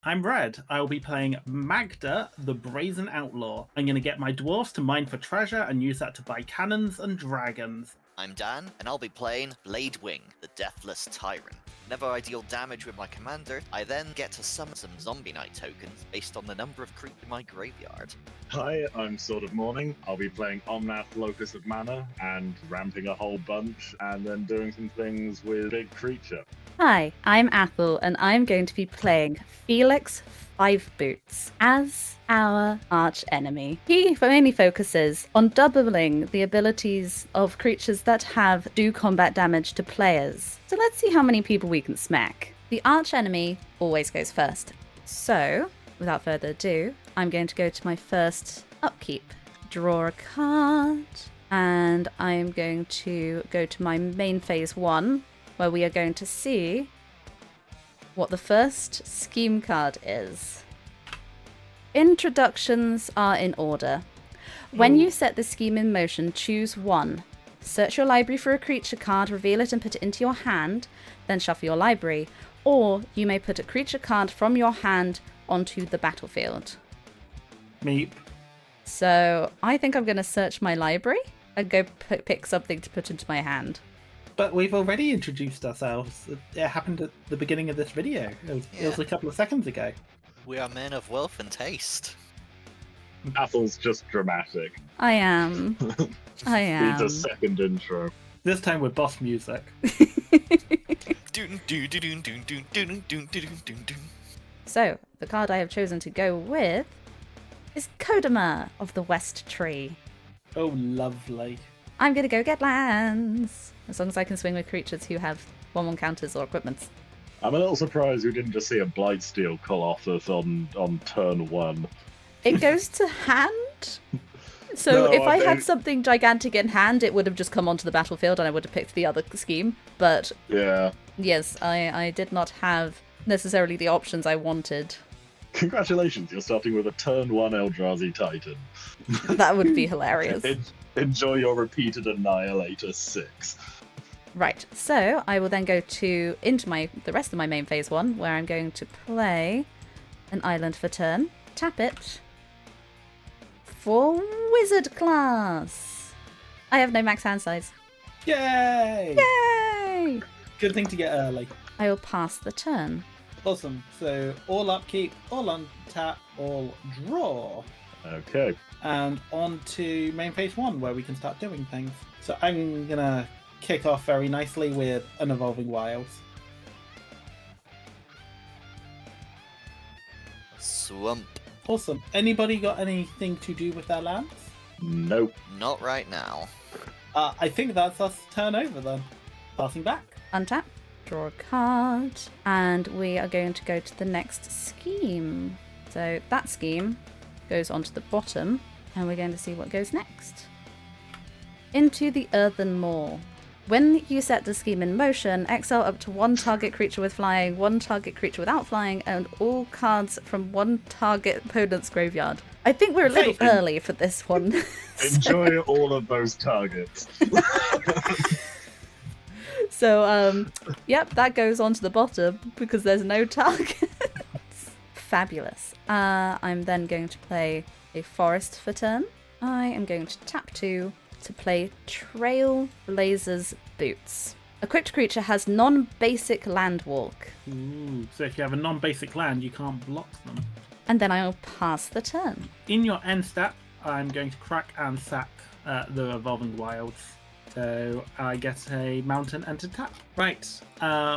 I'm Red. I'll be playing Magda, the Brazen Outlaw. I'm going to get my dwarves to mine for treasure and use that to buy cannons and dragons. I'm Dan, and I'll be playing Blade Wing, the Deathless Tyrant. Whenever I deal damage with my commander, I then get to summon some Zombie Knight tokens based on the number of creep in my graveyard. Hi, I'm Sword of Morning. I'll be playing Omnath, Locus of Mana, and ramping a whole bunch, and then doing some things with Big Creature. Hi, I'm Athel, and I'm going to be playing Felix Five Boots as our arch enemy. He mainly focuses on doubling the abilities of creatures that do combat damage to players. So let's see how many people we can smack. The arch enemy always goes first. So, without further ado, I'm going to go to my first upkeep. Draw a card, and I'm going to go to my main phase 1, where we are going to see what the first scheme card is. Introductions are in order. When you set the scheme in motion, choose one. Search your library for a creature card, reveal it and put it into your hand, then shuffle your library. Or you may put a creature card from your hand onto the battlefield. Meep. So I think I'm going to search my library and go pick something to put into my hand. But we've already introduced ourselves. It happened at the beginning of this video. It was a couple of seconds ago. We are men of wealth and taste. Athel's just dramatic. I am. I am. Needs a second intro. This time with boss music. So, the card I have chosen to go with is Kodama of the West Tree. Oh, lovely. I'm going to go get lands, as long as I can swing with creatures who have 1/1 counters or equipments. I'm a little surprised we didn't just see a Blightsteel Colossus on turn 1. It goes to hand? So No, if I I had think- something gigantic in hand, it would have just come onto the battlefield and I would have picked the other scheme. But Yeah. yes, I did not have necessarily the options I wanted. Congratulations, you're starting with a turn 1 Eldrazi Titan. That would be hilarious. Enjoy your repeated Annihilator 6. Right, so I will then go into the rest of my main phase 1, where I'm going to play an island for turn, tap it for wizard class. I have no max hand size. Yay! Yay! Good thing to get early. I will pass the turn. Awesome. So all upkeep, all untap, all draw. Okay. And on to main phase 1, where we can start doing things. So I'm going to kick off very nicely with an Evolving Wilds. Swamp. Awesome. Anybody got anything to do with their lands? Nope. Not right now. I think that's us turn over then. Passing back. Untap, draw a card, and we are going to go to the next scheme. So that scheme goes onto the bottom, and we're going to see what goes next. Into the Earthen Maw. When you set the scheme in motion, exile up to one target creature with flying, one target creature without flying, and all cards from one target opponent's graveyard. I think we're a little early for this one. Enjoy all of those targets. So, yep, that goes onto the bottom because there's no targets. Fabulous. I'm then going to play a forest for turn. I am going to tap 2 to play Trailblazer's Boots. Equipped creature has non-basic land walk. Ooh, so if you have a non-basic land, you can't block them. And then I'll pass the turn. In your end step, I'm going to crack and sack the Evolving Wilds. So I get a mountain and to tap. Right,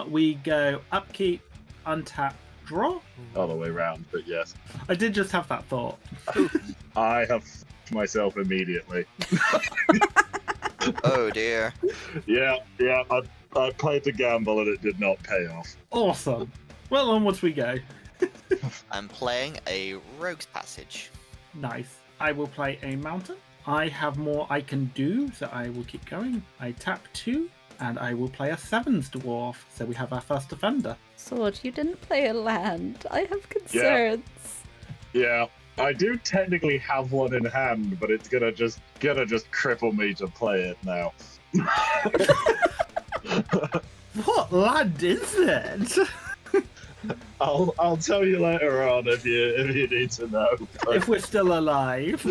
we go upkeep, untap, draw. All the way round, but yes. I did just have that thought. I have myself immediately. Oh dear. Yeah, I played the gamble and it did not pay off. Awesome. Well, onwards we go. I'm playing a Rogue's Passage. Nice. I will play a mountain. I have more I can do, so I will keep going. I tap 2, and I will play a 7s dwarf, so we have our first defender. Sword, you didn't play a land. I have concerns. Yeah, I do technically have one in hand, but it's gonna just cripple me to play it now. What land is it? I'll tell you later on if you need to know. If we're still alive.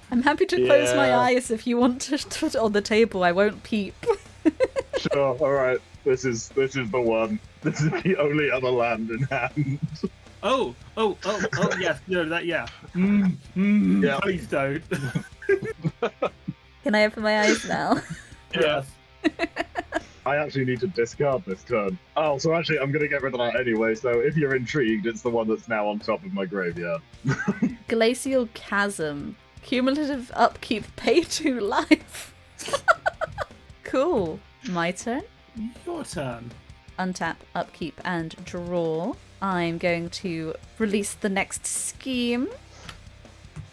I'm happy to close my Yeah. eyes if you want to put it on the table. I won't peep. Sure, alright. This is the one. This is the only other land in hand. Oh, yes, no, that, yeah. Yeah. Please don't. Can I open my eyes now? Yes. I actually need to discard this turn. Oh, so actually I'm gonna get rid of that anyway, so if you're intrigued, it's the one that's now on top of my graveyard. Glacial Chasm. Cumulative upkeep, pay 2 life. Cool. My turn. Your turn. Untap, upkeep, and draw. I'm going to release the next scheme.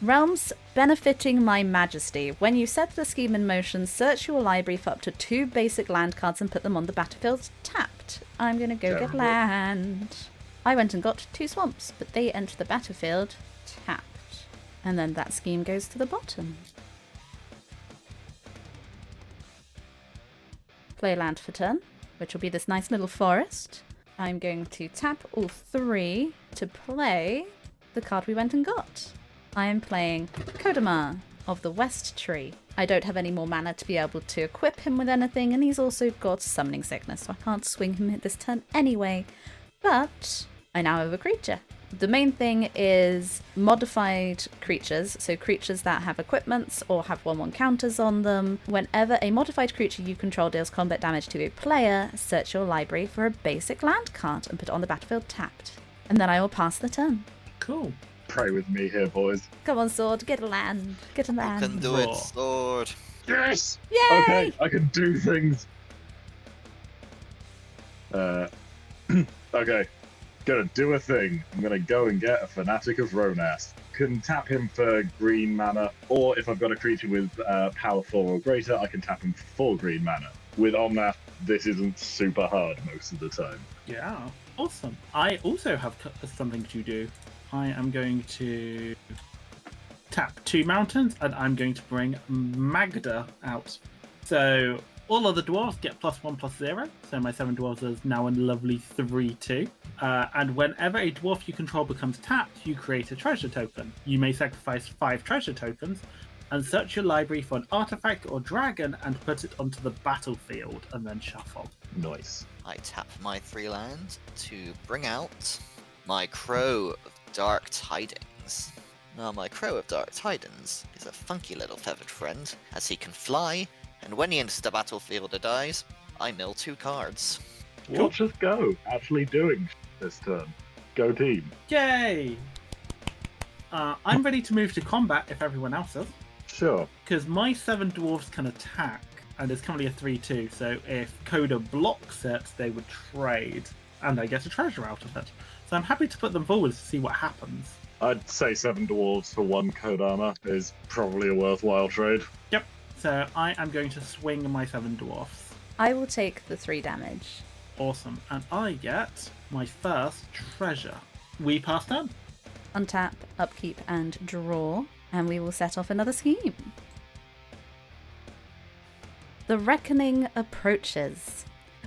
Realms benefiting my majesty. When you set the scheme in motion, search your library for up to 2 basic land cards and put them on the battlefield tapped. I'm going to go get land. I went and got 2 swamps, but they enter the battlefield tapped. And then that scheme goes to the bottom. Play land for turn, which will be this nice little forest. I'm going to tap all 3 to play the card we went and got. I am playing Kodamar of the West Tree. I don't have any more mana to be able to equip him with anything, and he's also got Summoning Sickness, so I can't swing him this turn anyway. But I now have a creature. The main thing is modified creatures, so creatures that have equipments or have 1/1 counters on them. Whenever a modified creature you control deals combat damage to a player, search your library for a basic land card and put it on the battlefield tapped. And then I will pass the turn. Cool. Pray with me here, boys. Come on, sword, get a land. Get a You land. can do Raw. it, sword. Yes! Yay! Okay, I can do things. Okay. Gonna do a thing. I'm gonna go and get a Fanatic of Ronas. Can tap him for green mana, or if I've got a creature with power 4 or greater, I can tap him for 4 green mana. With Omnath, this isn't super hard most of the time. Yeah. Awesome. I also have something to do. I am going to tap 2 mountains, and I'm going to bring Magda out. So all other dwarves get +1/+0. So my 7 dwarves is now a lovely 3/2. And whenever a dwarf you control becomes tapped, you create a treasure token. You may sacrifice 5 treasure tokens and search your library for an artifact or dragon and put it onto the battlefield and then shuffle. Nice. I tap my 3 land to bring out my Crow of Dark Tidings. Now, my Crow of Dark Tidings is a funky little feathered friend, as he can fly, and when he enters the battlefield or dies, I mill 2 cards. Watch us go. Actually doing this turn. Go team. Yay! I'm ready to move to combat if everyone else is, Sure. because my 7 dwarves can attack, and it's currently a 3/2. So if Coda blocks it, they would trade, and I get a treasure out of it. So I'm happy to put them forward to see what happens. I'd say 7 dwarves for 1 Kodama is probably a worthwhile trade. Yep. So I am going to swing my 7 dwarfs. I will take the 3 damage. Awesome. And I get my first treasure. We pass turn. Untap, upkeep, and draw, and we will set off another scheme. The Reckoning approaches.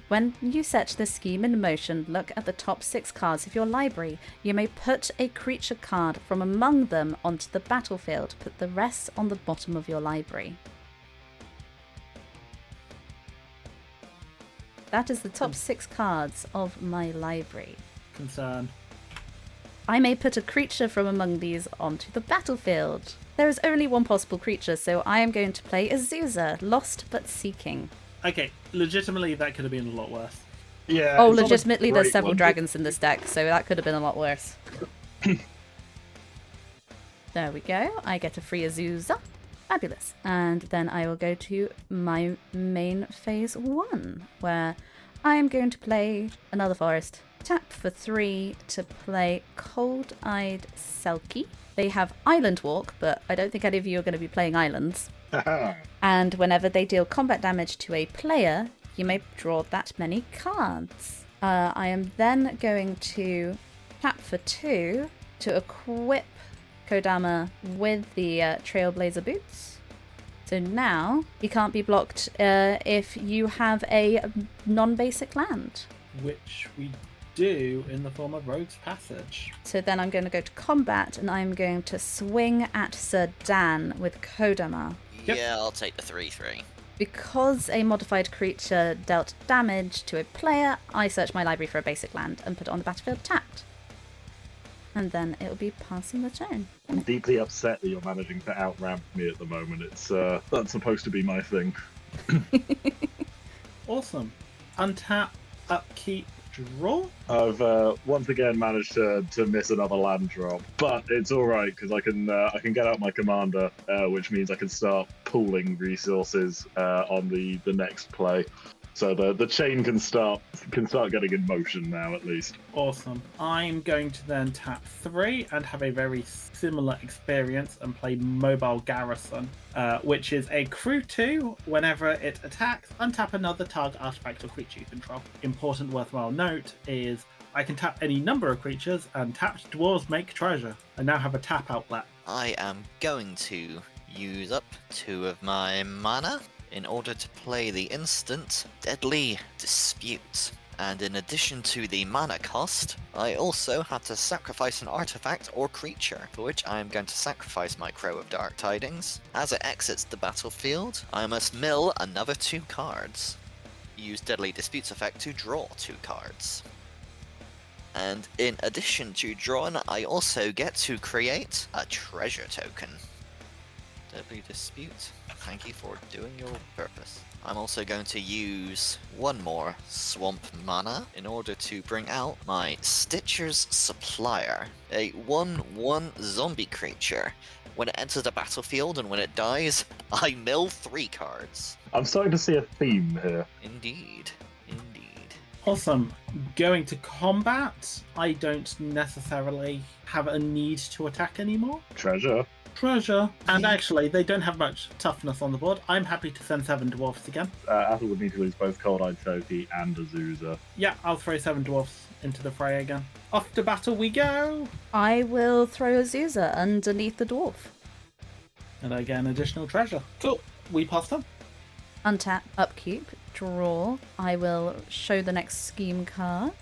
When you set the scheme in motion, look at the top 6 cards of your library. You may put a creature card from among them onto the battlefield. Put the rest on the bottom of your library. That is the top 6 cards of my library. Concern. I may put a creature from among these onto the battlefield. There is only one possible creature, so I am going to play Azusa, Lost but Seeking. Okay, legitimately that could have been a lot worse. Yeah. Oh, it's not a legitimately, there's great several one. dragons in this deck, so that could have been a lot worse. There we go. I get a free Azusa. Fabulous. And then I will go to my main phase 1, where I am going to play another forest. Tap for 3 to play Cold-Eyed Selkie. They have Island Walk, but I don't think any of you are going to be playing islands. And whenever they deal combat damage to a player, you may draw that many cards. I am then going to tap for 2 to equip Kodama with the Trailblazer boots. So now he can't be blocked if you have a non-basic land. Which we do in the form of Rogue's Passage. So then I'm going to go to combat, and I'm going to swing at Sir Dan with Kodama. Yep. Yeah, I'll take the 3/3. Because a modified creature dealt damage to a player, I search my library for a basic land and put it on the battlefield tapped. And then it'll be passing the turn. I'm deeply upset that you're managing to outramp me at the moment. It's that's supposed to be my thing. Awesome. Untap, upkeep, draw. I've once again managed to miss another land drop, but it's all right because I can get out my commander, which means I can start pooling resources on the next play. So the chain can start getting in motion now at least. Awesome. I'm going to then tap 3 and have a very similar experience and play Mobile Garrison, which is a crew 2. Whenever it attacks, untap another target artifact or creature you control. Important worthwhile note is I can tap any number of creatures, and tapped dwarves make treasure. I now have a tap outlet. I am going to use up 2 of my mana in order to play the instant Deadly Dispute. And in addition to the mana cost, I also had to sacrifice an artifact or creature, for which I am going to sacrifice my Crow of Dark Tidings. As it exits the battlefield, I must mill another 2 cards. Use Deadly Dispute's effect to draw 2 cards. And in addition to drawing, I also get to create a treasure token. Deadly Dispute, thank you for doing your purpose. I'm also going to use 1 more swamp mana in order to bring out my Stitcher's Supplier, a 1/1 zombie creature. When it enters the battlefield and when it dies, I mill 3 cards. I'm starting to see a theme here. Indeed. Awesome. Going to combat, I don't necessarily have a need to attack anymore. Treasure. And actually, they don't have much toughness on the board. I'm happy to send 7 dwarfs again. Athel would need to lose both Cold-Eyed Turkey and Azusa. Yeah, I'll throw 7 dwarfs into the fray again. Off to battle we go! I will throw Azusa underneath the dwarf. And I get an additional treasure. Cool. We pass them. Untap, upkeep, draw. I will show the next scheme card,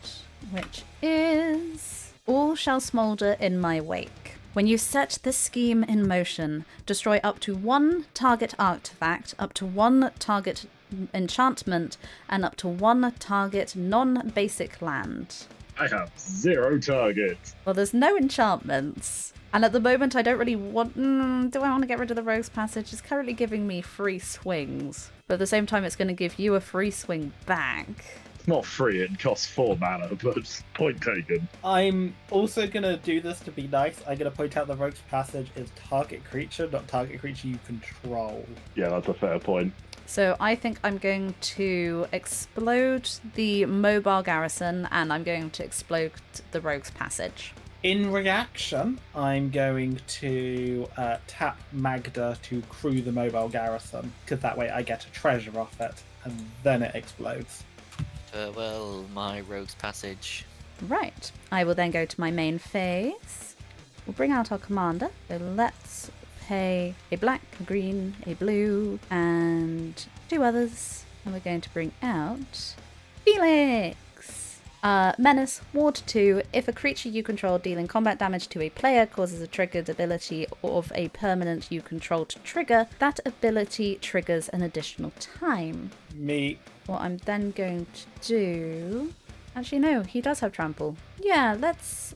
which is All Shall Smoulder in My Wake. When you set this scheme in motion, destroy up to 1 target artifact, up to 1 target enchantment, and up to 1 target non-basic land. I have 0 targets. Well, there's no enchantments. And at the moment, I don't really want... do I want to get rid of the Rogue's Passage? It's currently giving me free swings. But at the same time, it's going to give you a free swing back. It's not free, it costs 4 mana, but point taken. I'm also going to do this to be nice. I'm going to point out the Rogue's Passage is target creature, not target creature you control. Yeah, that's a fair point. So I think I'm going to explode the Mobile Garrison, and I'm going to explode the Rogue's Passage. In reaction, I'm going to tap Magda to crew the Mobile Garrison, because that way I get a treasure off it, and then it explodes. Farewell, my Rogue's Passage. Right. I will then go to my main phase. We'll bring out our commander. So let's pay a black, a green, a blue, and 2 others. And we're going to bring out Felix! Menace, Ward 2. If a creature you control dealing combat damage to a player causes a triggered ability of a permanent you control to trigger, that ability triggers an additional time. Me. What I'm then going to do... Actually, no, he does have trample. Yeah,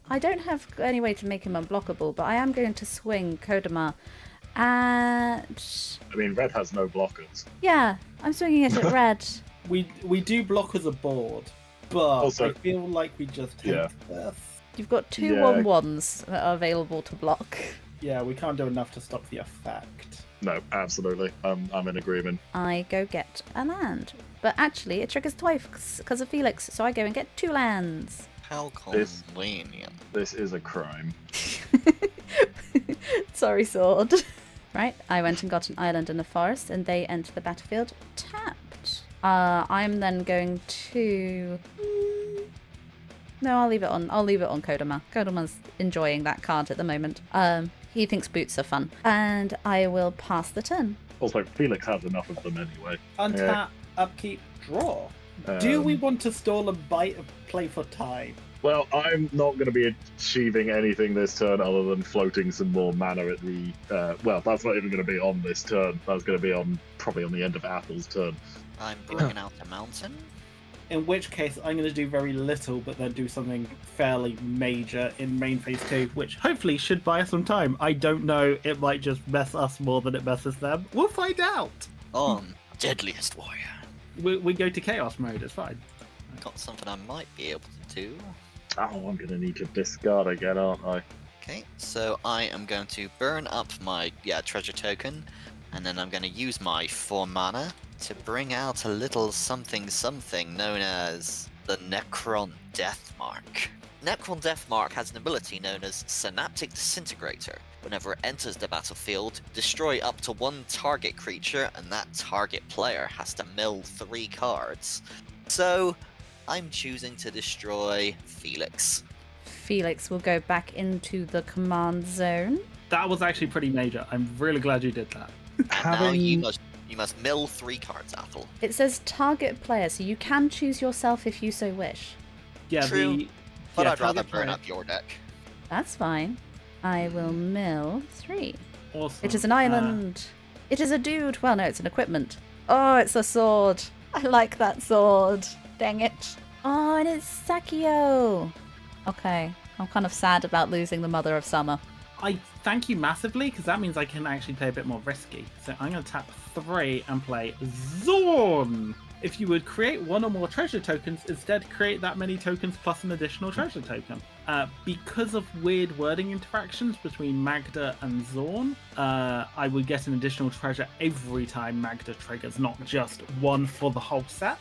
I don't have any way to make him unblockable, but I am going to swing Kodama at... I mean, red has no blockers. Yeah, I'm swinging it at red. We do block as a board, but Also, I feel like we just take this. You've got 2 Yeah. 1/1s that are available to block. Yeah, we can't do enough to stop the effect. No, absolutely. I'm in agreement. I go get a land. But actually, it triggers twice because of Felix, so I go and get 2 lands. How This- convenient. This is a crime. Sorry, Sword. Right, I went and got an island and a forest, and they enter the battlefield tapped. I'm then going to... No, I'll leave it on. I'll leave it on Kodama. Kodama's enjoying that card at the moment. He thinks boots are fun. And I will pass the turn. Also, Felix has enough of them anyway. Untap, upkeep, draw. Do Um, we want to stall and bite and play for time? Well, I'm not going to be achieving anything this turn other than floating some more mana at the... well, that's not even going to be on this turn. That's going to be probably on the end of Athel's turn. I'm bringing out a mountain. In which case, I'm going to do very little, but then do something fairly major in main phase 2, which hopefully should buy us some time. I don't know, it might just mess us more than it messes them. We'll find out! On Deadliest Warrior. We go to chaos mode, it's fine. Got something I might be able to do. Oh, I'm going to need to discard again, aren't I? Okay, so I am going to burn up my treasure token, and then I'm going to use my 4 mana to bring out a little something known as the Necron Deathmark. Necron Deathmark has an ability known as Synaptic Disintegrator. Whenever it enters the battlefield, destroy up to 1 target creature, and that target player has to mill 3 cards. So, I'm choosing to destroy Felix. Felix will go back into the command zone. That was actually pretty major. I'm really glad you did that. And now you must mill 3 cards, Athel. It says target player, so you can choose yourself if you so wish. Yeah, True, but I'd rather target burn player- up your deck. That's fine. I will mill 3. Awesome. It is an island. It is a dude. Well, no, it's an equipment. Oh, it's a sword. I like that sword. Dang it. Oh, and it's Sakio. Okay. I'm kind of sad about losing the Mother of Summer. I thank you massively, because that means I can actually play a bit more risky. So I'm going to tap 3 and play Zorn. If you would create 1 or more treasure tokens, instead create that many tokens plus an additional treasure token. Because of weird wording interactions between Magda and Zorn, I would get an additional treasure every time Magda triggers, not just 1 for the whole set,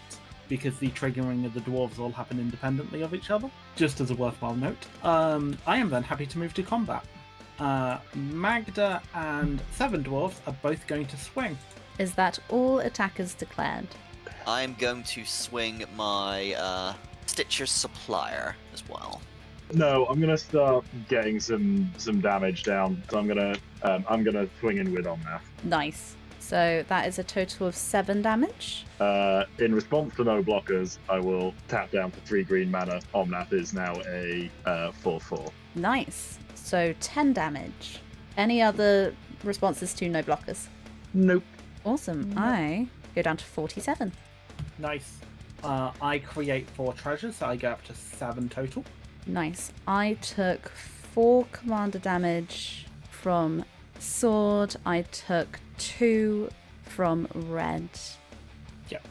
because the triggering of the dwarves all happen independently of each other, just as a worthwhile note. I am then happy to move to combat. Magda and 7 dwarves are both going to swing. Is that all attackers declared? I'm going to swing my Stitcher's Supplier as well. No, I'm going to start getting some damage down. So I'm going to swing in with Omnath. Nice. So that is a total of 7 damage. In response to no blockers, I will tap down for 3 green mana. Omnath is now a 4/4. Nice. So 10 damage. Any other responses to no blockers? Nope. Awesome. I go down to 47. Nice. I create 4 treasures, so I go up to 7 total. Nice. I took 4 commander damage from sword. I took 2 from red. Yep.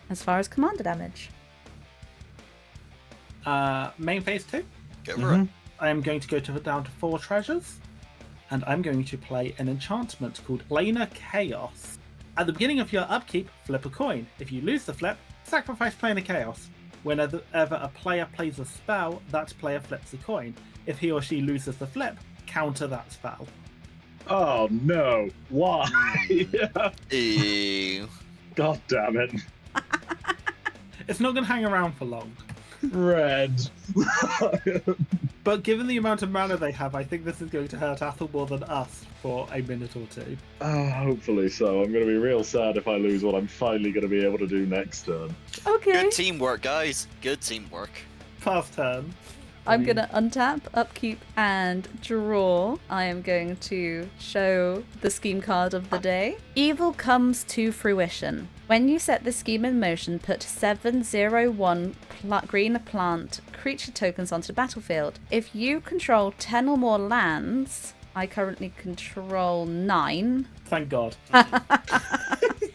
As far as commander damage. Main phase 2. Go for it. I am going to go down to 4 treasures, and I'm going to play an enchantment called Planar Chaos. At the beginning of your upkeep, flip a coin. If you lose the flip, sacrifice Planar Chaos. Whenever a player plays a spell, that player flips a coin. If he or she loses the flip, counter that spell. Oh no! Why? Ew. God damn it! It's not going to hang around for long. Red. But given the amount of mana they have, I think this is going to hurt Athel more than us for a minute or 2. Hopefully so. I'm going to be real sad if I lose what I'm finally going to be able to do next turn. Okay. Good teamwork, guys. Good teamwork. Pass turn. I'm going to untap, upkeep, and draw. I am going to show the scheme card of the day. Evil comes to fruition. When you set the scheme in motion, put 7/0/1 green plant creature tokens onto the battlefield. If you control 10 or more lands, I currently control 9. Thank God.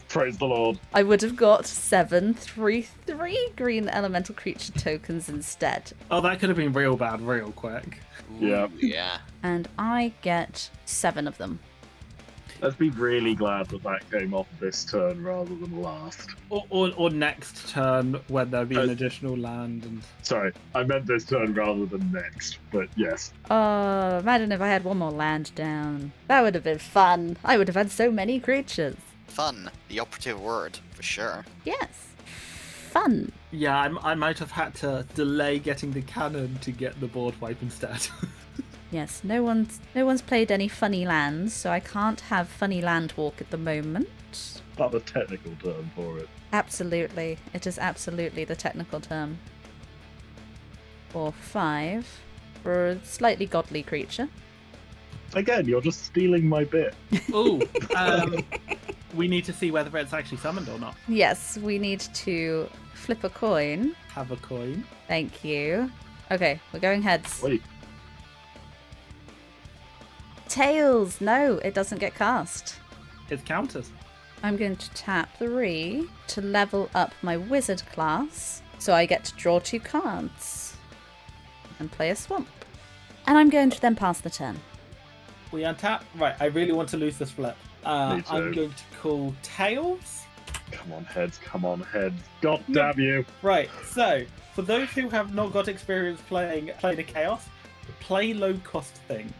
Praise the Lord. I would have got 7/3/3 green elemental creature tokens instead. Oh, that could have been real bad real quick. Ooh, Yeah. Yeah. And I get 7 of them. Let's be really glad that came off this turn rather than last. Or next turn when there'll be an additional land. And Sorry, I meant this turn rather than next, but yes. Oh, imagine if I had 1 more land down. That would have been fun. I would have had so many creatures. Fun. The operative word, for sure. Yes. Fun. yeah, I might have had to delay getting the cannon to get the board wipe instead. Yes, no one's played any funny lands, so I can't have funny land walk at the moment. That's a technical term for it. Absolutely. It is absolutely the technical term. or 5 for a slightly godly creature. Again, you're just stealing my bit. Ooh, we need to see whether it's actually summoned or not. Yes, we need to flip a coin. Have a coin. Thank you. Okay, we're going heads. Wait, Tails! No, it doesn't get cast. It's counters. I'm going to tap 3 to level up my wizard class, so I get to draw 2 cards and play a swamp. And I'm going to then pass the turn. We untap. Right, I really want to lose this flip. Me too. I'm going to call Tails. come on, heads, come on, heads. God damn you. Right, so for those who have not got experience playing a Chaos, play low-cost things.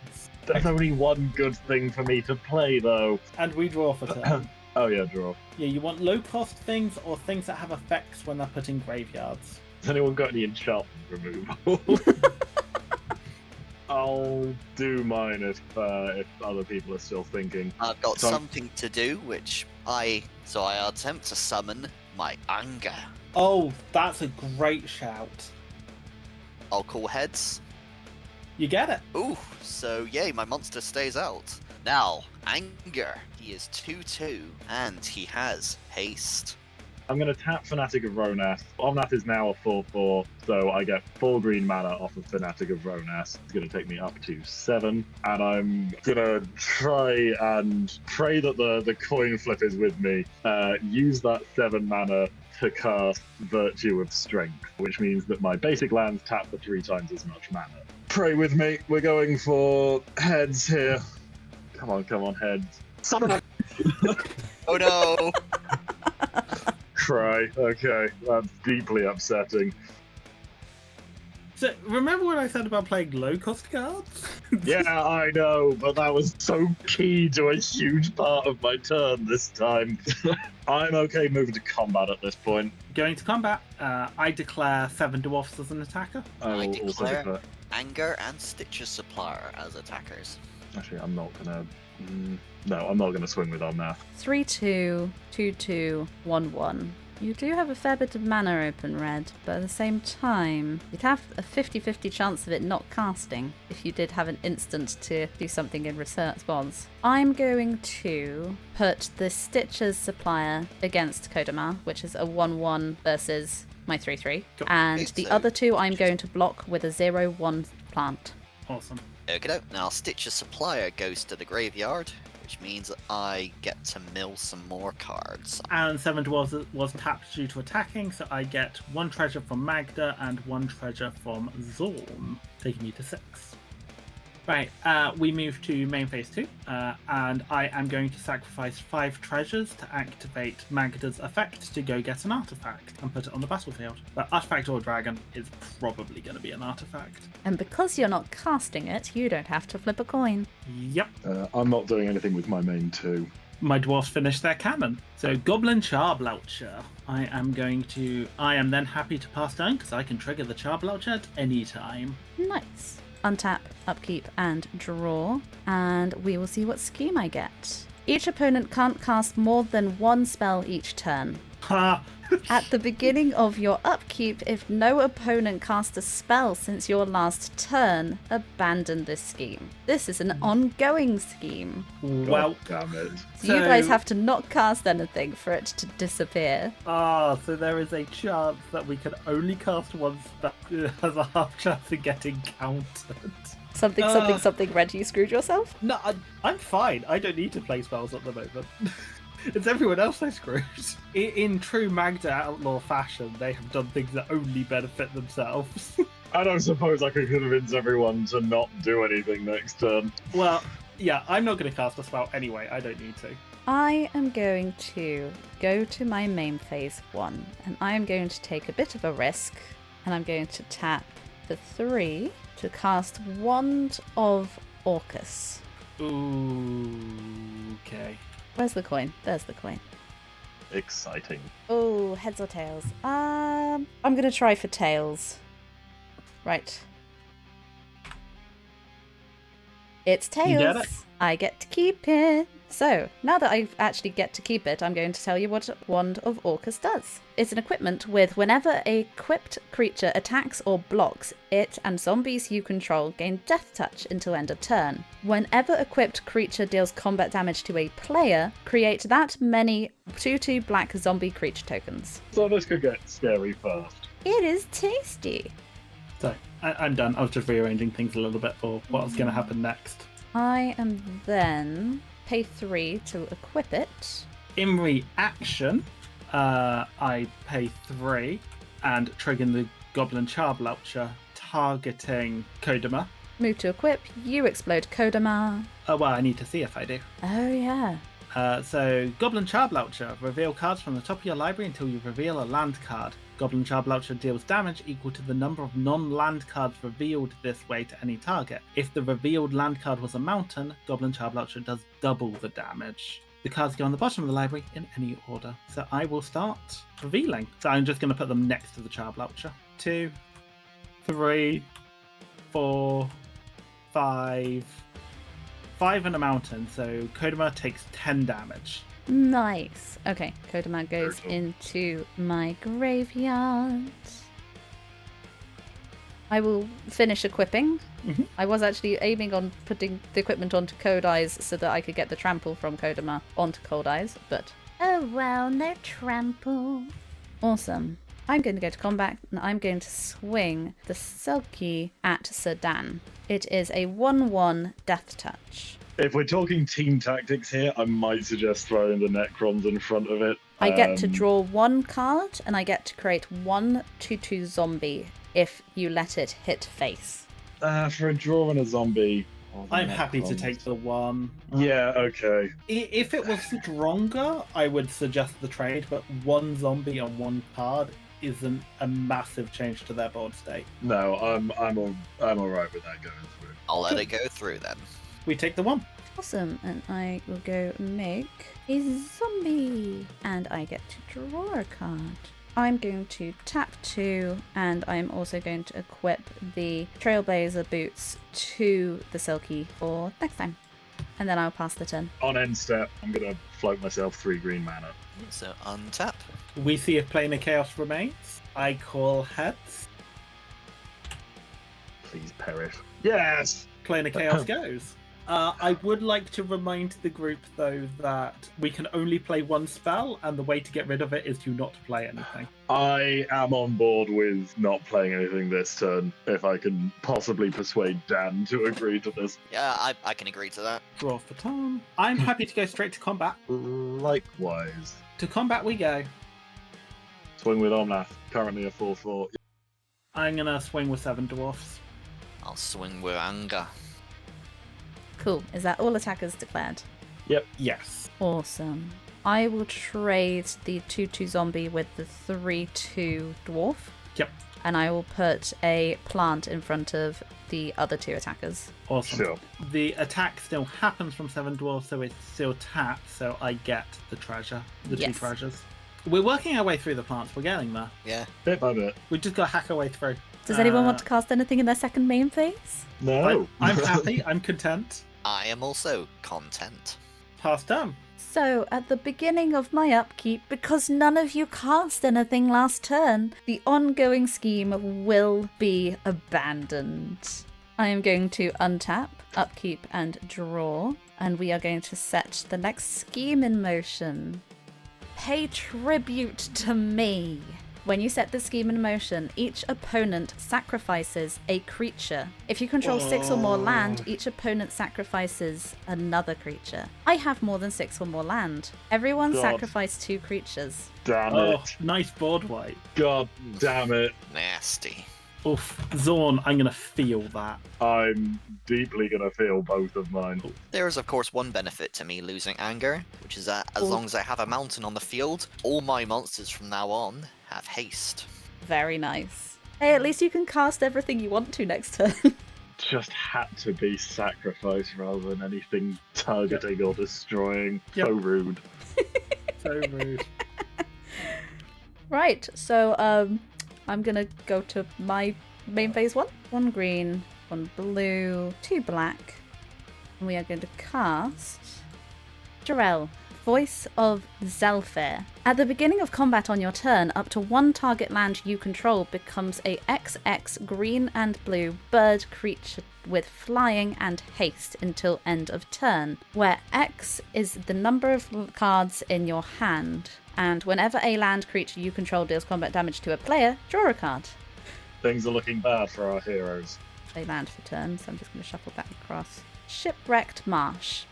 There's only one good thing for me to play, though. And we draw for turn. Oh, yeah, draw. Yeah, you want low-cost things or things that have effects when they're put in graveyards. Has anyone got any enchantment removal? I'll do mine if other people are still thinking. I've got So- something to do, I attempt to summon my anger. Oh, that's a great shout. I'll call heads. You get it. Ooh, so yay, my monster stays out. Now, anger. He is 2/2, and he has haste. I'm going to tap Fanatic of Ronas. Omnath is now a 4/4, so I get 4 green mana off of Fanatic of Ronas. It's going to take me up to 7, and I'm going to try and pray that the coin flip is with me. Use that 7 mana to cast Virtue of Strength, which means that my basic lands tap for 3 times as much mana. Pray with me. We're going for heads here. Come on, heads. Son of a... Oh no! Cry. Okay, that's deeply upsetting. So, remember what I said about playing low-cost cards? Yeah, I know, but that was so key to a huge part of my turn this time. I'm okay moving to combat at this point. Going to combat, I declare 7 dwarfs as an attacker. I will I also declare- declare... Anger and Stitcher's Supplier as attackers. Actually, I'm not gonna... No, I'm not gonna swing with Omnath. 3/2, 2/2, 1/1. You do have a fair bit of mana open, Red, but at the same time, you'd have a 50-50 chance of it not casting if you did have an instant to do something in response. I'm going to put the Stitcher's Supplier against Kodamar, which is a 1/1 versus my 3/3, Cool. and Okay, the so- other 2 I'm going to block with a 0/1 plant. Awesome. Okay, now Stitcher's Supplier goes to the graveyard, which means I get to mill some more cards. And 7 dwarfs was tapped due to attacking, so I get 1 treasure from Magda and 1 treasure from Zorn, taking me to 6. Right, we move to main phase 2, and I am going to sacrifice 5 treasures to activate Magda's effect to go get an artifact and put it on the battlefield. But artifact or dragon is probably going to be an artifact. And because you're not casting it, you don't have to flip a coin. Yep. I'm not doing anything with my main 2. My dwarfs finished their cannon. So Goblin Charbloucher. I am then happy to pass turn because I can trigger the Charbloucher at any time. Nice. Untap, upkeep, and draw, and we will see what scheme I get. Each opponent can't cast more than 1 spell each turn. Ha! At the beginning of your upkeep, if no opponent cast a spell since your last turn, abandon this scheme. This is an ongoing scheme. Well, damn it. So you guys have to not cast anything for it to disappear. so there is a chance that we can only cast one spell has a half chance of getting countered. Something, Red, you screwed yourself? No, I'm fine. I don't need to play spells at the moment. It's everyone else I screwed. In true Magda Outlaw fashion, they have done things that only benefit themselves. I don't suppose I could convince everyone to not do anything next turn. Well, yeah, I'm not going to cast a spell anyway. I don't need to. I am going to go to my main phase 1, and I am going to take a bit of a risk, and I'm going to tap for 3 to cast Wand of Orcus. Ooh, okay. Where's the coin? There's the coin. Exciting. Oh, heads or tails? I'm gonna try for tails. Right. It's You tails. get it? I get to keep it. So, now that I actually get to keep it, I'm going to tell you what Wand of Orcus does. It's an equipment with whenever a equipped creature attacks or blocks, it and zombies you control gain Death Touch until end of turn. Whenever equipped creature deals combat damage to a player, create that many 2/2 black zombie creature tokens. So this could get scary fast. It is tasty. So I'm done. I was just rearranging things a little bit for what's going to happen next. I am then pay 3 to equip it. In reaction, I pay 3 and trigger the Goblin Charbelcher, targeting Kodama. Move to equip, you explode Kodama. Well, I need to see if I do. Oh yeah. So, Goblin Charbelcher, reveal cards from the top of your library until you reveal a land card. Goblin Charbelcher deals damage equal to the number of non-land cards revealed this way to any target. If the revealed land card was a mountain, Goblin Charbelcher does double the damage. The cards go on the bottom of the library in any order. So I will start revealing. So I'm just going to put them next to the Charbelcher. 2, 3, 4, 5. 5 and a mountain, so Kodama takes 10 damage. Nice. Okay, Kodama goes into my graveyard. I will finish equipping. Mm-hmm. I was actually aiming on putting the equipment onto Cold Eyes so that I could get the trample from Kodama onto Cold Eyes, but oh well, no trample. Awesome. I'm going to go to combat and I'm going to swing the Selkie at Sedan. It is a 1/1 Death Touch. If we're talking team tactics here, I might suggest throwing the Necrons in front of it. I get to draw 1 card and I get to create 1 2/2 zombie if you let it hit face. For a draw and a zombie. I'm happy to take the 1. Yeah, okay. If it was stronger, I would suggest the trade, but 1 zombie on 1 card isn't a massive change to their board state. No, I'm alright with that going through. I'll let it go through then. We take the 1. Awesome, and I will go make a zombie. And I get to draw a card. I'm going to tap 2, and I'm also going to equip the Trailblazer boots to the Selkie for next time. And then I'll pass the turn. On end step, I'm going to float myself 3 green mana. So untap. We see if Planar Chaos remains. I call heads. Please perish. Yes! Planar Chaos goes. I would like to remind the group, though, that we can only play 1 spell, and the way to get rid of it is to not play anything. I am on board with not playing anything this turn, if I can possibly persuade Dan to agree to this. Yeah, I can agree to that. Draw for Tom. I'm happy to go straight to combat. Likewise. To combat we go. Swing with Omnath, currently a 4/4. I'm going to swing with 7 dwarfs. I'll swing with anger. Cool. Is that all attackers declared? Yes. Awesome. I will trade the 2/2 zombie with the 3/2 dwarf. Yep. And I will put a plant in front of the other 2 attackers. Awesome. Sure. The attack still happens from 7 dwarfs, so it's still tapped, so I get the treasure. The 2 Yes. treasures. We're working our way through the plants. We're getting there. Yeah. Bit by bit. We just got to hack our way through. Does anyone want to cast anything in their second main phase? No. I'm happy. I'm content. I am also content. Pass turn. So, at the beginning of my upkeep, because none of you cast anything last turn, the ongoing scheme will be abandoned. I am going to untap, upkeep, and draw, and we are going to set the next scheme in motion. Pay tribute to me. When you set the scheme in motion, each opponent sacrifices a creature. If you control 6 or more land, each opponent sacrifices another creature. I have more than 6 or more land. Everyone God. sacrifice 2 creatures. Damn Oh, it. nice board wipe. God damn it. Nasty. Oof. Zorn, I'm going to feel that. I'm deeply going to feel both of mine. There is, of course, one benefit to me losing anger, which is that as long as I have a mountain on the field, all my monsters from now on have haste. Very nice. Hey, at least you can cast everything you want to next turn. Just had to be sacrificed rather than anything targeting or destroying. Yep. So rude. So rude. Right, so I'm gonna go to my main phase 1. 1 green, 1 blue, 2 black. And we are going to cast Jarell, Voice of Zelfir. At the beginning of combat on your turn, up to one target land you control becomes a XX green and blue bird creature with flying and haste until end of turn, where X is the number of cards in your hand. And whenever a land creature you control deals combat damage to a player, draw a card. Things are looking bad for our heroes. They land for turn, so I'm just going to shuffle that across. Shipwrecked Marsh.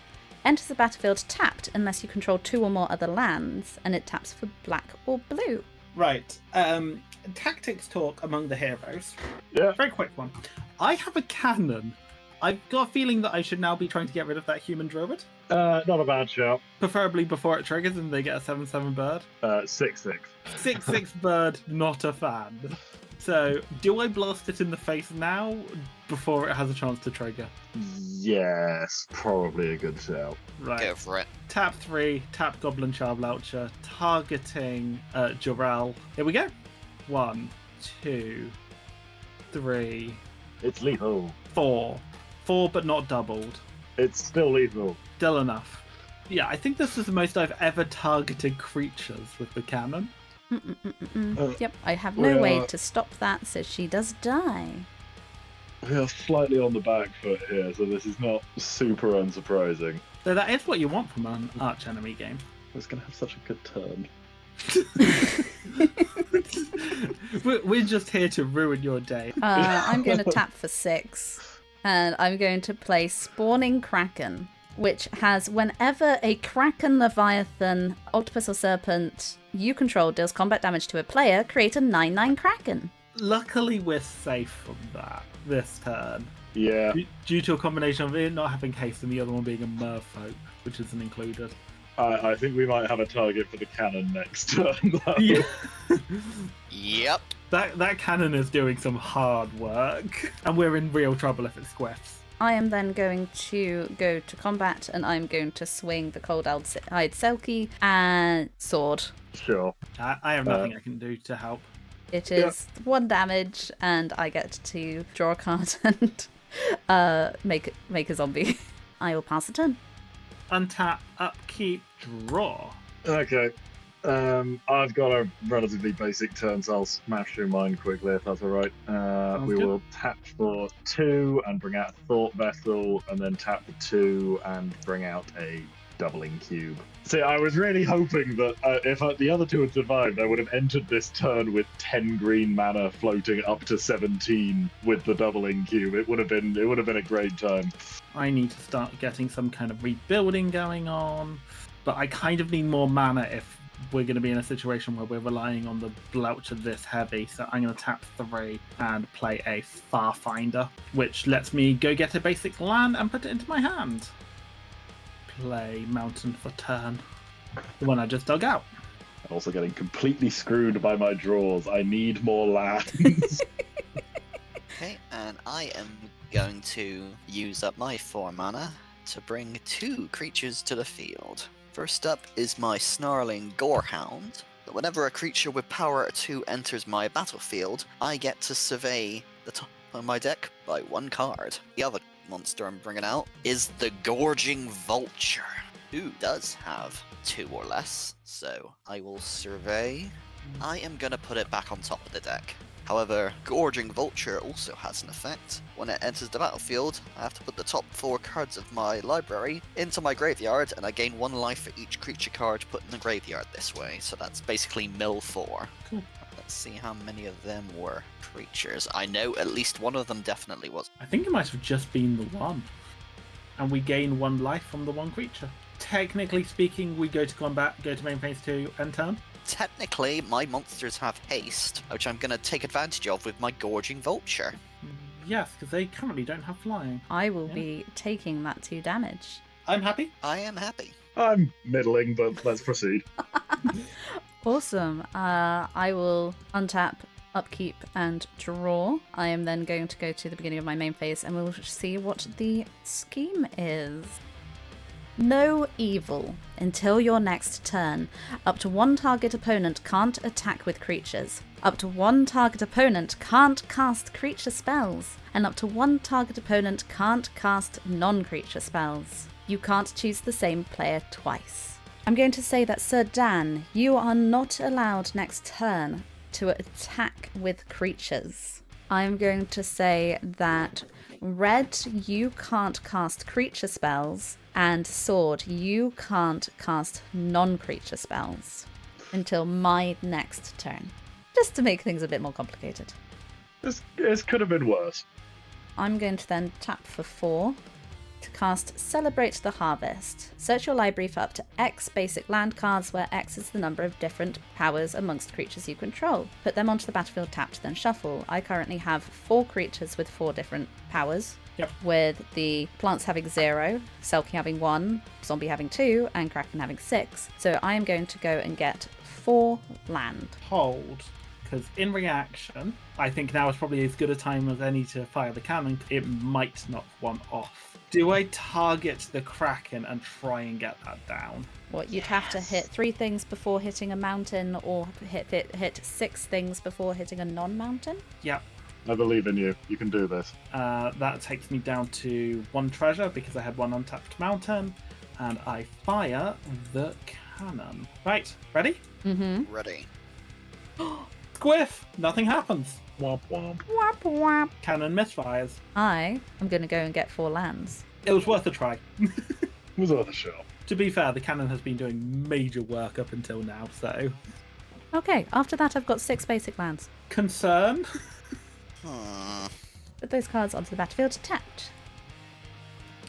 Enters the battlefield tapped unless you control 2 or more other lands, and it taps for black or blue. Right. Tactics talk among the heroes. Yeah. Very quick one. I have a cannon. I've got a feeling that I should now be trying to get rid of that human druid. Not a bad shout. Preferably before it triggers and they get a 7/7 bird. 6/6. 6/6 bird, not a fan. So, do I blast it in the face now before it has a chance to trigger? Yes, probably a good shout. Right. Go for it. Tap 3, tap Goblin Charbloucher, targeting Jarell. Here we go. 1, 2, 3, It's lethal. 4. 4 but not doubled. It's still lethal. Still enough. Yeah, I think this is the most I've ever targeted creatures with the cannon. Yep, I have no way to stop that, so she does die. We are slightly on the back foot here, so this is not super unsurprising. So that is what you want from an Archenemy game. I was going to have such a good turn. We're just here to ruin your day. I'm going to tap for 6, and I'm going to play Spawning Kraken, which has whenever a Kraken, Leviathan, Octopus or Serpent you control deals combat damage to a player, create a 9/9 Kraken. Luckily, we're safe from that this turn. Yeah. Due to a combination of it not having haste and the other one being a merfolk, which isn't included. I think we might have a target for the cannon next turn, though. Yeah. Yep. That cannon is doing some hard work, and we're in real trouble if it squiffs. I am then going to go to combat, and I'm going to swing the Cold-Eyed Selkie and sword. Sure. I have nothing I can do to help. It is 1 damage, and I get to draw a card and make a zombie. I will pass the turn. Untap, upkeep, draw. Okay. I've got a relatively basic turn, so I'll smash through mine quickly if that's alright. We good. will tap for 2 and bring out a Thought Vessel, and then tap for 2 and bring out a Doubling Cube. See, I was really hoping that if the other 2 had survived, I would have entered this turn with 10 green mana floating up to 17 with the Doubling Cube. It would have been a great time. I need to start getting some kind of rebuilding going on, but I kind of need more mana if we're going to be in a situation where we're relying on the Bloucher this heavy. So I'm going to tap 3 and play a Farfinder, which lets me go get a basic land and put it into my hand. Play Mountain for turn, the one I just dug out. I'm also getting completely screwed by my draws. I need more lands. Okay, and I am going to use up my 4 mana to bring 2 creatures to the field. First up is my Snarling Gorehound. Whenever a creature with power 2 enters my battlefield, I get to survey the top of my deck by 1 card. The other monster I'm bringing out is the Gorging Vulture, who does have 2 or less, so I will survey. I am going to put it back on top of the deck. However, Gorging Vulture also has an effect. When it enters the battlefield, I have to put the top 4 cards of my library into my graveyard, and I gain 1 life for each creature card put in the graveyard this way. So that's basically mill 4. Cool. Let's see how many of them were creatures. I know at least one of them definitely was. I think it might have just been the one. And we gain 1 life from the 1 creature. Technically speaking, we go to combat, go to main phase 2, and turn. Technically, my monsters have haste, which I'm going to take advantage of with my Gorging Vulture. Yes, because they currently don't have flying. I will be taking that 2 damage. I'm happy. I am happy. I'm middling, but let's proceed. Awesome. I will untap, upkeep, and draw. I am then going to go to the beginning of my main phase, and we'll see what the scheme is. No evil until your next turn. Up to 1 target opponent can't attack with creatures. Up to 1 target opponent can't cast creature spells. And up to 1 target opponent can't cast non-creature spells. You can't choose the same player twice. I'm going to say that Sir Dan, you are not allowed next turn to attack with creatures. I'm going to say that Red, you can't cast creature spells, and Sword, you can't cast non-creature spells until my next turn. Just to make things a bit more complicated. This could have been worse. I'm going to then tap for 4 to cast Celebrate the Harvest. Search your library for up to X basic land cards, where X is the number of different powers amongst creatures you control. Put them onto the battlefield tapped, then shuffle. I currently have 4 creatures with 4 different powers. Yep. With the plants having 0, Selkie having 1, Zombie having 2, and Kraken having 6. So I am going to go and get 4 land. Hold, because in reaction, I think now is probably as good a time as any to fire the cannon. It might knock one off. Do I target the Kraken and try and get that down? What, you'd have to hit 3 things before hitting a mountain, or hit 6 things before hitting a non-mountain? Yep. I believe in you. You can do this. That takes me down to 1 treasure because I had 1 untapped mountain, and I fire the cannon. Right, ready? Mm-hmm. Ready. Squiff! Nothing happens. Womp womp. Wap wap. Cannon misfires. I am going to go and get 4 lands. It was worth a try. It was worth a shot. To be fair, the cannon has been doing major work up until now, so... Okay, after that I've got 6 basic lands. Concern? Put those cards onto the battlefield tapped.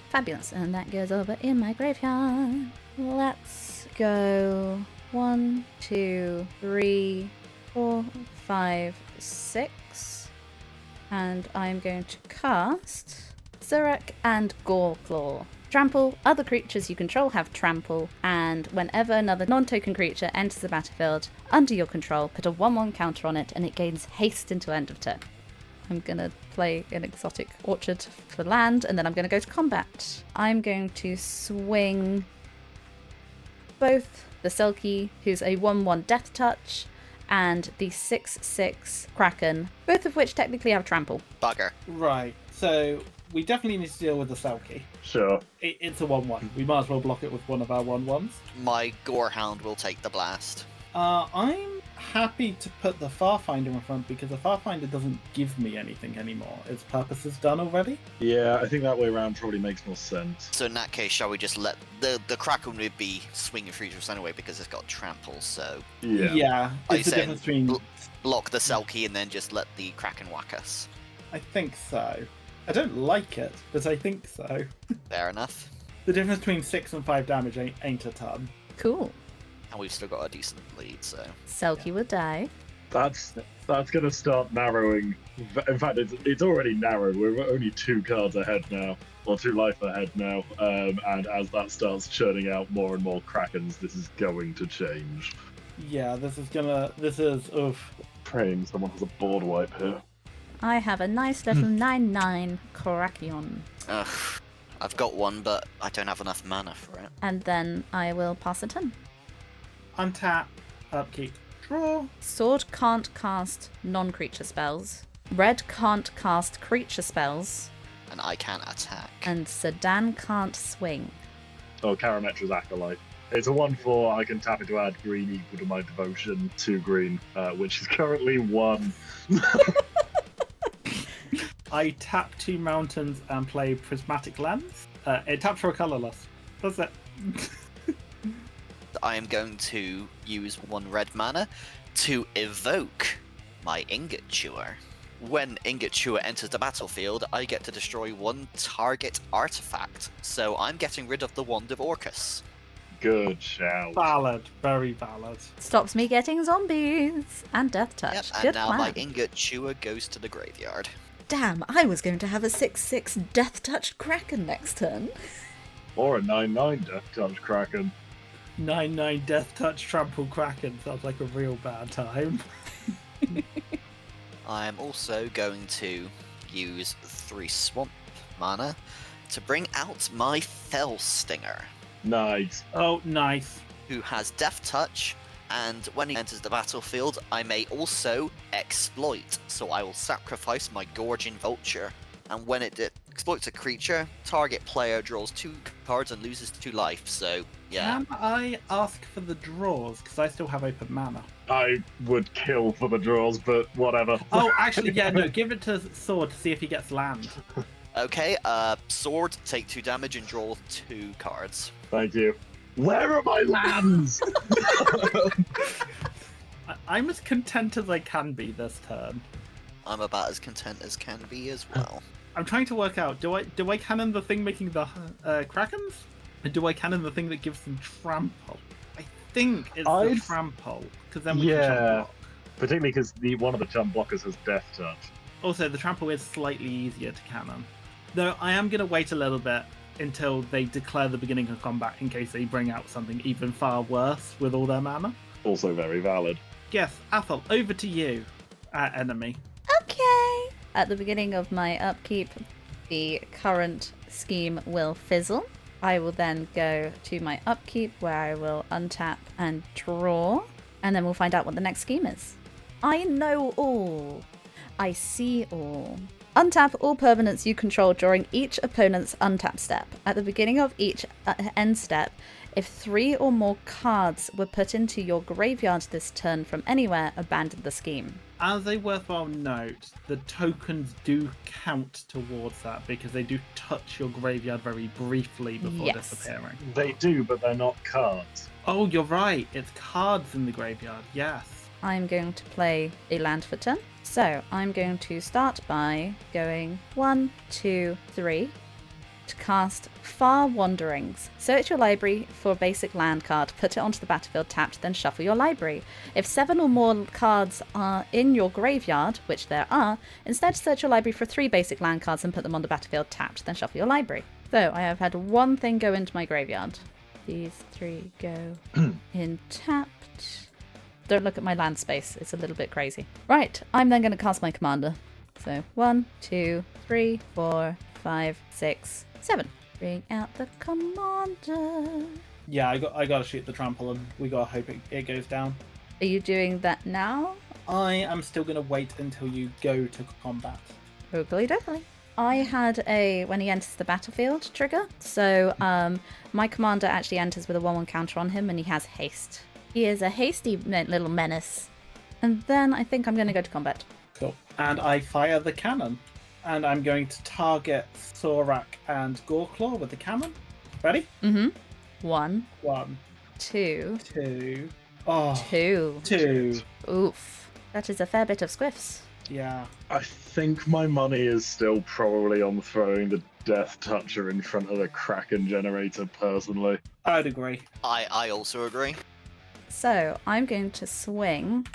Fabulous, and that goes over in my graveyard. Let's go 1, 2, 3, 4, 5, 6. And I'm going to cast Zurek and Goreclaw. Trample. Other creatures you control have trample, and whenever another non-token creature enters the battlefield under your control, put a 1/1 counter on it and it gains haste until end of turn. I'm going to play an Exotic Orchard for land, and then I'm going to go to combat. I'm going to swing both the Selkie, who's a 1/1 Death Touch, and the 6/6 Kraken, both of which technically have trample. Bugger. Right, so we definitely need to deal with the Selkie. Sure. It's a 1/1. We might as well block it with one of our 1/1s. My Gorehound will take the blast. I'm happy to put the Farfinder in front because the Farfinder doesn't give me anything anymore. Its purpose is done already. Yeah, I think that way around probably makes more sense. So in that case, shall we just let the Kraken would be swinging creatures anyway because it's got trample, so Yeah. I It's the said difference between... block the Selkie and then just let the Kraken whack us. I think so. I don't like it, but I think so. Fair enough. The difference between 6 and 5 damage ain't a ton. Cool. And we've still got a decent lead, so... Selkie will die. That's going to start narrowing. In fact, it's already narrowed. We're only 2 cards ahead now, or 2 life ahead now. And as that starts churning out more and more Krakens, this is going to change. Yeah, this is, oof. Praying someone has a board wipe here. I have a nice little 9/9 Korakion. Ugh. I've got one, but I don't have enough mana for it. And then I will pass a turn. Untap, upkeep, draw. Sword can't cast non-creature spells. Red can't cast creature spells. And I can't attack. And Sedan can't swing. Oh, Karametra's Acolyte. It's a 1/4. I can tap it to add green equal to my devotion, 2 green, which is currently 1. I tap 2 mountains and play Prismatic Lens. It taps for a colour loss. That's it. I am going to use 1 red mana to evoke my Ingot Chewer. When Ingot Chewer enters the battlefield, I get to destroy 1 target artifact, so I'm getting rid of the Wand of Orcus. Good shout. Valid. Very valid. Stops me getting zombies and death touch. Yep, and Good now plan. my Ingot Chewer goes to the graveyard. Damn, I was going to have a 6/6 death touched Kraken next turn. Or a 9/9 Death Touch Kraken. 9/9 Death Touch Trample Kraken sounds like a real bad time. I'm also going to use 3 swamp mana to bring out my Fell Stinger, Nice. Oh, nice. who has Death Touch, and when he enters the battlefield, I may also exploit, so I will sacrifice my Gorging Vulture, and when it exploits a creature, target player draws 2 cards and loses 2 life, so yeah. Can I ask for the draws? Because I still have open mana. I would kill for the draws, but whatever. Oh, actually, yeah, no, give it to Sword to see if he gets land. Okay, sword, take 2 damage and draw 2 cards. Thank you. Where are my lands? I'm as content as I can be this turn. I'm about as content as can be as well. I'm trying to work out, do I cannon the thing making the Krakens? Or do I cannon the thing that gives them trample? I think it's the trample, because then we can jump block. Particularly because one of the jump blockers has Death Touch. Also, the trample is slightly easier to cannon. Though I am going to wait a little bit until they declare the beginning of combat in case they bring out something even far worse with all their mana. Also very valid. Yes, Athel, over to you, enemy. Okay. At the beginning of my upkeep, the current scheme will fizzle. I will then go to my upkeep where I will untap and draw, and then we'll find out what the next scheme is. I know all. I see all. Untap all permanents you control during each opponent's untap step. At the beginning of each end step, if 3 or more cards were put into your graveyard this turn from anywhere, abandon the scheme. As a worthwhile note, the tokens do count towards that because they do touch your graveyard very briefly before disappearing. They do, but they're not cards. Oh, you're right. It's cards in the graveyard. Yes. I'm going to play a land for turn. So I'm going to start by going 1, 2, 3 to cast Far Wanderings. Search your library for a basic land card, put it onto the battlefield tapped, then shuffle your library. If 7 or more cards are in your graveyard, which there are, instead search your library for 3 basic land cards and put them on the battlefield tapped, then shuffle your library. So I have had 1 thing go into my graveyard. These 3 go in tapped. Don't look at my land space, it's a little bit crazy. Right, I'm then going to cast my commander. So 1, 2, 3, 4, 5, 6, 7. Bring out the commander. Yeah, I got to shoot the trample and we got to hope it goes down. Are you doing that now? I am still going to wait until you go to combat. Oogly doogly. I had a when he enters the battlefield trigger. So my commander actually enters with a 1/1 counter on him and he has haste. He is a hasty little menace. And then I think I'm going to go to combat. Cool. And I fire the cannon. And I'm going to target Sorak and Goreclaw with the cannon. Ready? Mm-hmm. 1. 1. 2. 2. Oh. 2. 2. Oof. That is a fair bit of squiffs. Yeah. I think my money is still probably on throwing the Death Toucher in front of the Kraken generator, personally. I'd agree. I also agree. So I'm going to swing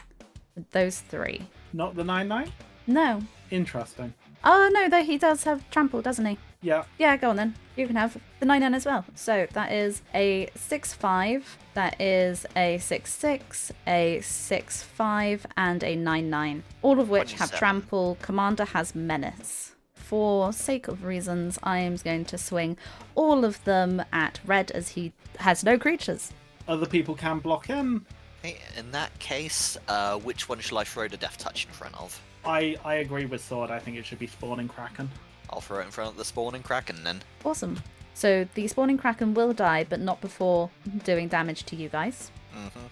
with those 3. Not the 9/9? No. Interesting. Oh no, though he does have trample, doesn't he? Yeah. Yeah, go on then. You can have the 9/9 as well. So that is a 6/5, that is a 6/6, a 6/5, and a 9/9. All of which have 27. trample. Commander has menace. For sake of reasons, I am going to swing all of them at red as he has no creatures. Other people can block in. Okay, in that case, which one shall I throw the Death Touch in front of? I agree with Sword. I think it should be Spawning Kraken. I'll throw it in front of the Spawning Kraken then. Awesome. So the spawning kraken will die, but not before doing damage to you guys. Mm-hmm.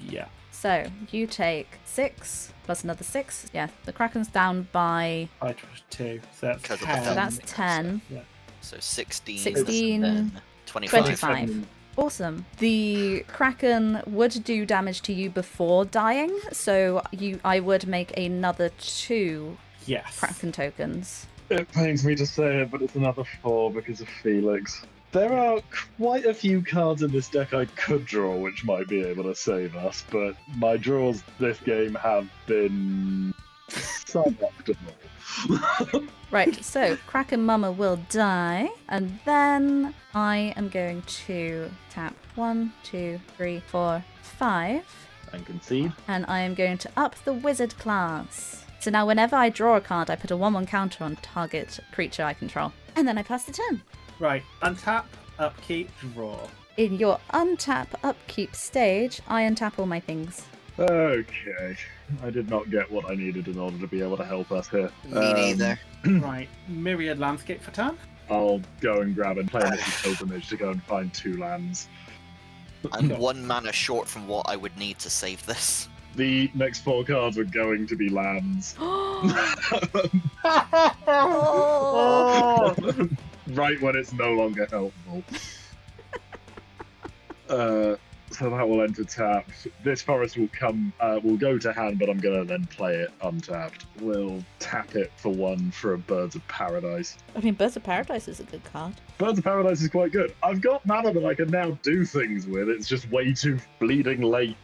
Yeah. So you take 6 plus another 6. Yeah, the kraken's down by... I 2. So that's Because of the 10. So that's 10. Yeah. So 16. 16, then 25. 25. Awesome. The kraken would do damage to you before dying, so I would make another 2 Yes. kraken tokens. It pains me to say it, but it's another 4 because of Felix. There are quite a few cards in this deck I could draw which might be able to save us, but my draws this game have been suboptimal. Right, so Kraken Mama will die, and then I am going to tap 1, 2, 3, 4, 5, And concede. and I am going to up the wizard class. So now whenever I draw a card, I put a 1/1 counter on target creature I control. And then I pass the turn. Right. Untap, upkeep, draw. In your untap upkeep stage, I untap all my things. Okay. I did not get what I needed in order to be able to help us here. Me neither. Right, Myriad Landscape for turn. I'll go and grab and play a little pilgrimage to go and find 2 lands. I'm 1 mana short from what I would need to save this. The next 4 cards are going to be lands. Right when it's no longer helpful. So that will enter tapped. This forest will go to hand, but I'm gonna then play it untapped. We'll tap it for 1 for a Birds of Paradise. I mean, Birds of Paradise is a good card. Birds of Paradise is quite good. I've got mana that I can now do things with. It's just way too bleeding late.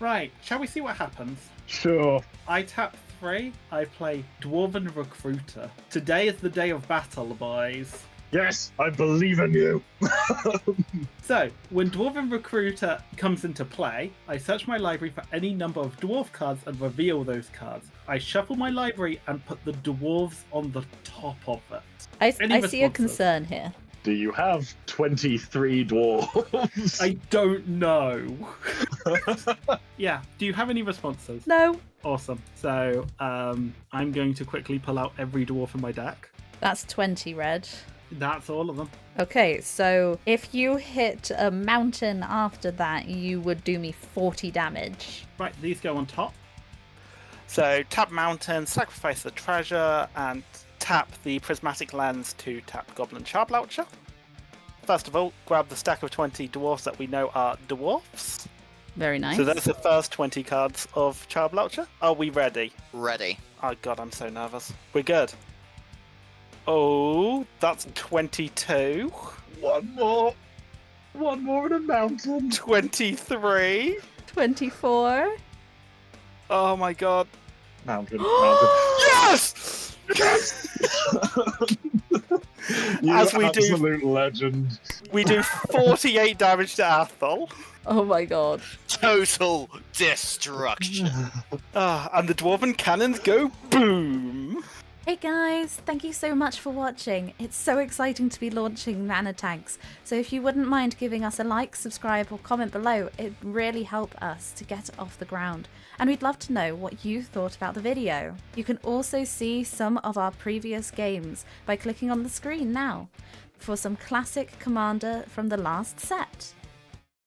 Right, shall we see what happens? Sure. I tap 3, I play Dwarven Recruiter. Today is the day of battle, boys. Yes, I believe in you. So, when Dwarven Recruiter comes into play, I search my library for any number of dwarf cards and reveal those cards. I shuffle my library and put the dwarves on the top of it. I see a responses? concern here. Do you have 23 dwarves? I don't know. Yeah, do you have any responses? No, Awesome. So, I'm going to quickly pull out every dwarf in my deck. that's 20 red. That's all of them. Okay, so if you hit a mountain after that, you would do me 40 damage. Right, these go on top. So tap mountain, sacrifice the treasure, and tap the prismatic lens to tap Goblin Charbloucher. First of all, grab the stack of 20 dwarfs that we know are dwarfs. Very nice. So that's the first 20 cards of Charbloucher. Are we ready? Ready. Oh god, I'm so nervous. We're good. Oh, that's 22. One more in a mountain. 23. 24. Oh my god. Mountain. Yes! You As we do- absolute legend. We do 48 damage to Athel. Oh my god. Total destruction. And the Dwarven cannons go boom. Hey guys, thank you so much for watching. It's so exciting to be launching Mana Tanks, so if you wouldn't mind giving us a like, subscribe or comment below, it'd really help us to get off the ground. And we'd love to know what you thought about the video. You can also see some of our previous games by clicking on the screen now for some classic Commander from the last set.